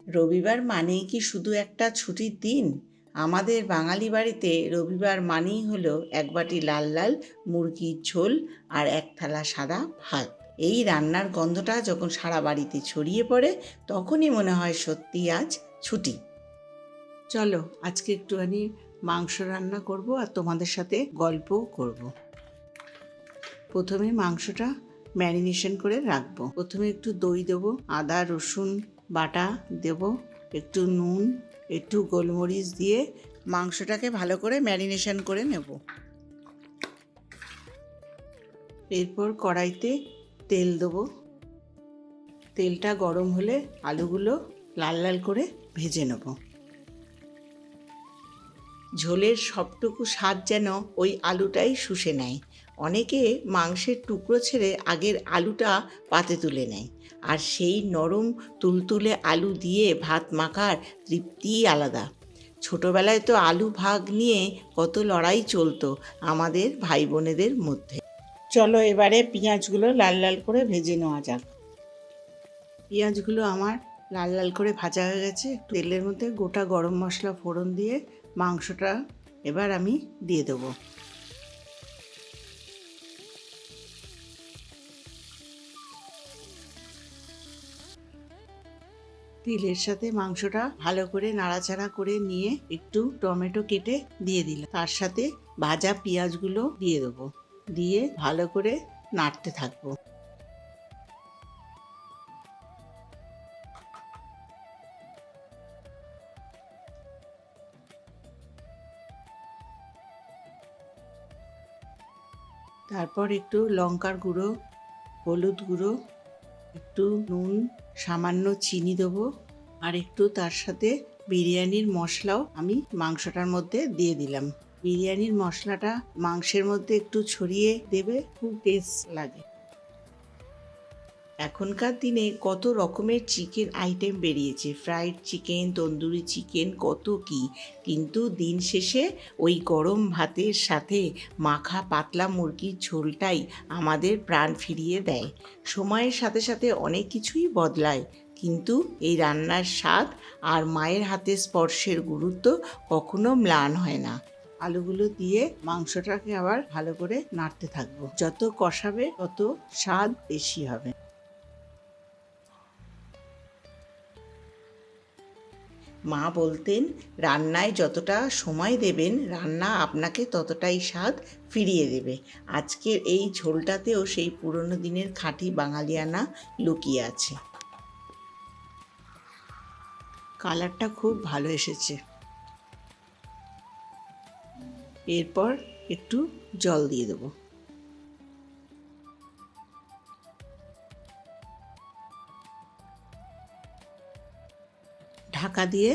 রবিবার মানেই কি শুধু একটা ছুটির দিন? আমাদের বাঙালি বাড়িতে রবিবার মানেই হলো এক বাটি লাল লাল মুরগির ঝোল আর এক থালা সাদা ভাত। এই রান্নার গন্ধটা যখন সারা বাড়িতে ছড়িয়ে পড়ে তখনই মনে হয় সত্যি আজ ছুটি। চলো আজকে একটুখানি মাংস রান্না করব আর তোমাদের সাথে গল্পও করব। প্রথমে মাংসটা ম্যারিনেশন করে রাখবো। প্রথমে একটু দই দেবো, আদা রসুন বাটা দেব, একটু নুন, একটু গোলমরিচ দিয়ে মাংসটাকে ভালো করে ম্যারিনেশন করে নেব। এরপর কড়াইতে তেল দেবো। তেলটা গরম হলে আলুগুলো লাল লাল করে ভেজে নেব। ঝোলের সবটুকু স্বাদ যেন ওই আলুটাই শুষে নেয়। অনেকে মাংসের টুকরো ছেড়ে আগের আলুটা পাতে তুলে নেয়, আর সেই নরম তুলতুলে আলু দিয়ে ভাত মাখার তৃপ্তিই আলাদা। ছোটবেলায় তো আলু ভাগ নিয়ে কত লড়াই চলতো আমাদের ভাই বোনেদের মধ্যে। চলো এবারে পেঁয়াজগুলো লাল লাল করে ভেজে নেওয়া যাক। পেঁয়াজগুলো আমার লাল লাল করে ভাজা হয়ে গেছে। তেলের মধ্যে গোটা গরম মশলা ফোড়ন দিয়ে মাংসটা এবার আমি দিয়ে দেবো। তেলের সাথে মাংসটা ভালো করে নাড়াচাড়া করে নিয়ে একটু টমেটো কেটে দিয়ে দিলাম। তার সাথে ভাজা পেঁয়াজগুলো দিয়ে দেবো, দিয়ে ভালো করে নাড়তে থাকবো। তারপর একটু লঙ্কার গুঁড়ো, হলুদ গুঁড়ো, একটু নুন, সামান্য চিনি দেবো, আর একটু তার সাথে বিরিয়ানির মশলাও আমি মাংসটার মধ্যে দিয়ে দিলাম। বিরিয়ানির মশলাটা মাংসের মধ্যে একটু ছড়িয়ে দেবে, খুব টেস্ট লাগে। এখনকার দিনে কত রকমের চিকেন আইটেম বেরিয়েছে, ফ্রাইড চিকেন, তন্দুরি চিকেন, কত কি, কিন্তু দিন শেষে ওই গরম ভাতের সাথে মাখা পাতলা মুরগির ঝোলটাই আমাদের প্রাণ ফিরিয়ে দেয়। সময়ের সাথে সাথে অনেক কিছুই বদলায়, কিন্তু এই রান্নার স্বাদ আর মায়ের হাতের স্পর্শের গুরুত্ব কখনো ম্লান হয় না। আলুগুলো দিয়ে মাংসটাকে আবার ভালো করে নাড়তে থাকবো। যত কষাবে তত স্বাদ বেশি হবে। মা বলতেন, রান্নায় যতটা সময় দেবেন রান্না আপনাকে ততটাই স্বাদ ফিরিয়ে দেবে। আজকের এই ঝোলটাতেও সেই পুরনো দিনের খাঁটি বাঙালিয়ানা লুকিয়ে আছে। কালারটা খুব ভালো এসেছে। এরপর একটু জল দিয়ে দেবো। ঢাকা দিয়ে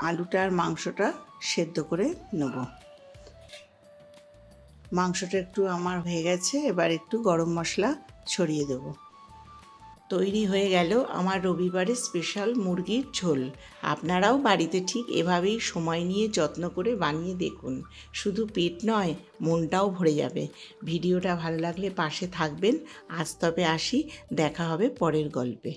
আলুটা আর মাংসটা সেদ্ধ করে নেব। মাংসটা একটু আমার হয়ে গেছে, এবার একটু গরম মশলা ছড়িয়ে দেব। তৈরি হয়ে গেল আমার রবিবারের স্পেশাল মুরগির ঝোল। আপনারাও বাড়িতে ঠিক এভাবেই সময় নিয়ে যত্ন করে বানিয়ে দেখুন। শুধু পেট নয়, মনটাও ভরে যাবে। ভিডিওটা ভালো লাগলে পাশে থাকবেন। আজ তবে আসি, দেখা হবে পরের গল্পে।